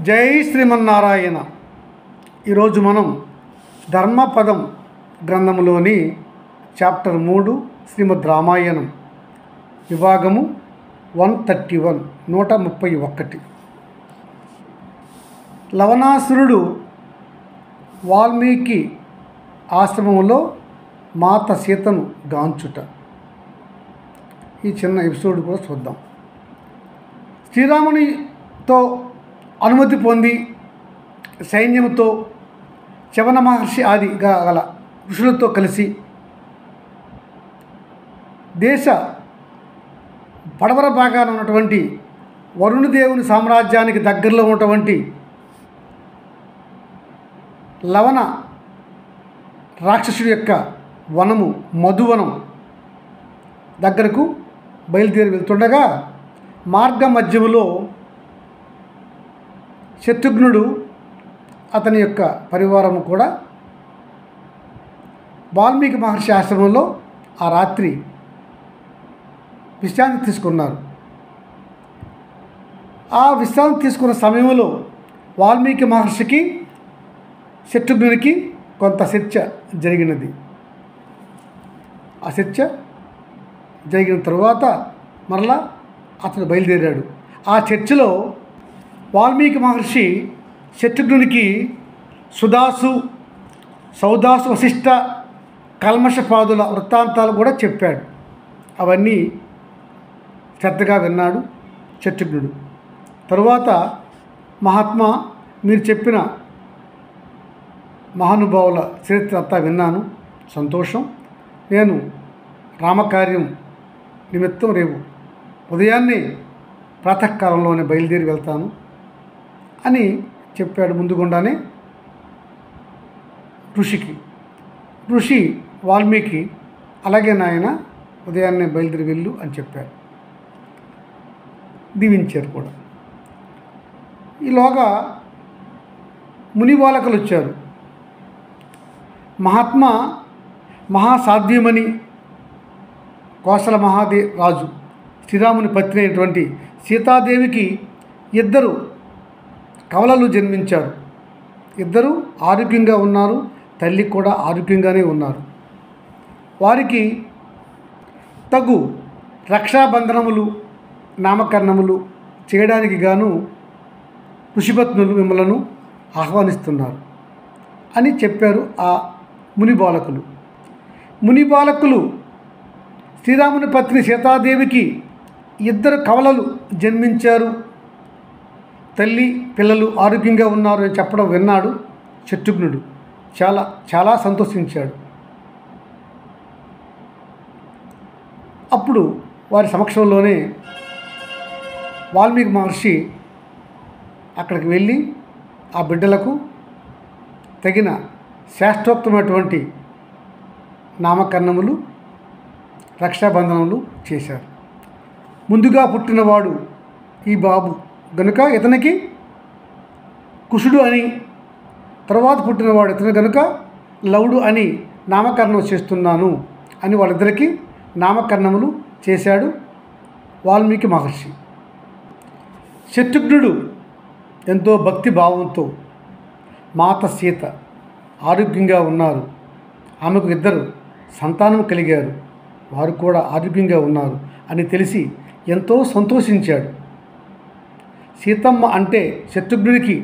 జై శ్రీమన్నారాయణ. ఈరోజు మనం ధర్మపదం గ్రంథంలోని చాప్టర్ 3 శ్రీమద్ రామాయణం విభాగము 131 లవణాసురుడు వాల్మీకి ఆశ్రమంలో మాత సీతను గాంచుట. ఈ చిన్న ఎపిసోడ్ కూడా చూద్దాం. శ్రీరామునితో అనుమతి పొంది సైన్యంతో చవన మహర్షి ఆదిగా గల ఋషులతో కలిసి దేశ పడమర భాగాన ఉన్నటువంటి వరుణదేవుని సామ్రాజ్యానికి దగ్గరలో ఉన్నటువంటి లవణ రాక్షసుడి యొక్క వనము మధువనం దగ్గరకు బయలుదేరి వెళ్తుండగా మార్గ మధ్యములో శత్రుఘ్నుడు అతని యొక్క పరివారము కూడా వాల్మీకి మహర్షి ఆశ్రమంలో ఆ రాత్రి విశ్రాంతి తీసుకున్నారు. ఆ విశ్రాంతి తీసుకున్న సమయంలో వాల్మీకి మహర్షికి శత్రుఘ్నునికి కొంత చర్చ జరిగినది. ఆ చర్చ జరిగిన తరువాత మరలా అతను బయలుదేరాడు. ఆ చర్చలో వాల్మీకి మహర్షి శత్రుఘ్నునికి సుదాసు, సౌదాసు, వశిష్ఠ, కల్మషపాదుల వృత్తాంతాలు కూడా చెప్పాడు. అవన్నీ శ్రద్ధగా విన్నాడు శత్రుఘ్నుడు. తరువాత, మహాత్మా, మీరు చెప్పిన మహానుభావుల చరిత్ర అంతా విన్నాను, సంతోషం. నేను రామకార్యం నిమిత్తం రేపు ఉదయాన్నే ప్రాతకాలంలోనే బయలుదేరి వెళ్తాను అని చెప్పాడు. ముందుగుండానే ఋషి వాల్మీకి అలాగే నాయన ఉదయాన్నే బయలుదేరి వెళ్ళు అని చెప్పారు. దీవించారు కూడా. ఈలోగా మునిబాలకులు వచ్చారు. మహాత్మా మహాసాధ్వీమణి కోసల రాజు శ్రీరాముని పత్ని అయినటువంటి సీతాదేవికి 2 కవలలు జన్మించారు. 2 ఆరోగ్యంగా ఉన్నారు. తల్లి కూడా ఆరోగ్యంగానే ఉన్నారు. వారికి తగు రక్షాబంధనములు, నామకరణములు చేయడానికి గాను ఋషిపత్నులు మిమ్మలను ఆహ్వానిస్తున్నారు అని చెప్పారు ఆ మునిబాలకులు. శ్రీరాముని పత్ని సీతాదేవికి 2 కవలలు జన్మించారు, తల్లి పిల్లలు ఆరోగ్యంగా ఉన్నారు అని చెప్పడం విన్నాడు శత్రుఘ్నుడు. చాలా సంతోషించాడు. అప్పుడు వారి సమక్షంలోనే వాల్మీకి మహర్షి అక్కడికి వెళ్ళి ఆ బిడ్డలకు తగిన శాస్త్రోక్తమైనటువంటి నామకరణములు, రక్షాబంధనములు చేశారు. ముందుగా పుట్టినవాడు ఈ బాబు గనుక ఇతనికి కుషుడు అని, తర్వాత పుట్టినవాడు ఇతను గనుక లవుడు అని నామకరణం చేస్తున్నాను అని వాళ్ళిద్దరికీ నామకరణములు చేశాడు వాల్మీకి మహర్షి. శత్రుఘ్నుడు ఎంతో భక్తి భావంతో మాత సీత ఆరోగ్యంగా ఉన్నారు, ఆమెకు 2 సంతానం కలిగారు, వారు కూడా ఆరోగ్యంగా ఉన్నారు అని తెలిసి ఎంతో సంతోషించాడు. సీతమ్మ అంటే శత్రుఘ్నుడికి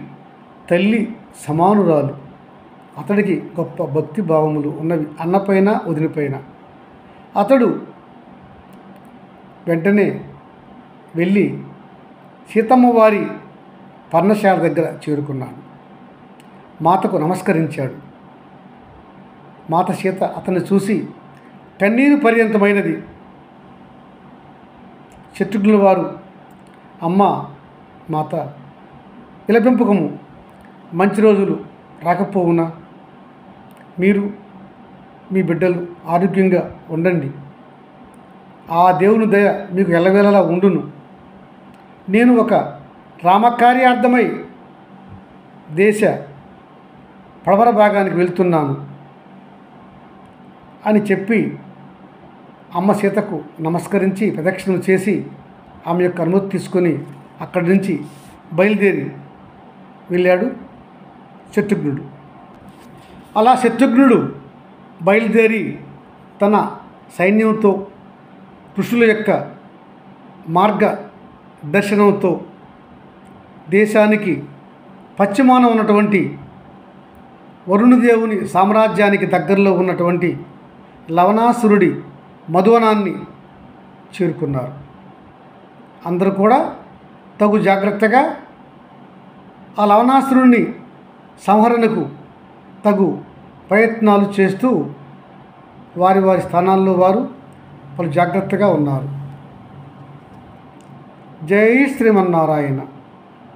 తల్లి సమానురాలు. అతడికి గొప్ప భక్తి భావములు ఉన్నవి అన్నపైన వదిలిపైన. అతడు వెంటనే వెళ్ళి సీతమ్మ వారి పర్ణశాల దగ్గర చేరుకున్నాడు. మాతకు నమస్కరించాడు. మాత సీత అతన్ని చూసి కన్నీరు పర్యంతమైనది. శత్రుఘ్నుల వారు, అమ్మ మాత, విలపింపకము, మంచి రోజులు రాకపోవునా, మీరు మీ బిడ్డలు ఆరోగ్యంగా ఉండండి, ఆ దేవుని దయ మీకు ఎల్లవేళలా ఉండును. నేను ఒక రామకార్యార్థమై దేశ పడమర భాగానికి వెళ్తున్నాను అని చెప్పి అమ్మ సీతకు నమస్కరించి ప్రదక్షిణలు చేసి ఆమె యొక్క అనుమతి తీసుకొని అక్కడి నుంచి బయలుదేరి వెళ్ళాడు శత్రుఘ్నుడు. అలా శత్రుఘ్నుడు బయలుదేరి తన సైన్యంతో ఋషుల యొక్క మార్గ దర్శనంతో దేశానికి పశ్చిమాన ఉన్నటువంటి వరుణదేవుని సామ్రాజ్యానికి దగ్గరలో ఉన్నటువంటి లవణాసురుడి మధువనాన్ని చేరుకున్నారు. అందరూ కూడా తగు జాగ్రత్తగా ఆ లవణాసురుడిని సంహరణకు తగు ప్రయత్నాలు చేస్తూ వారి వారి స్థానాల్లో వారు పలు జాగ్రత్తగా ఉన్నారు. జై శ్రీమన్నారాయణ.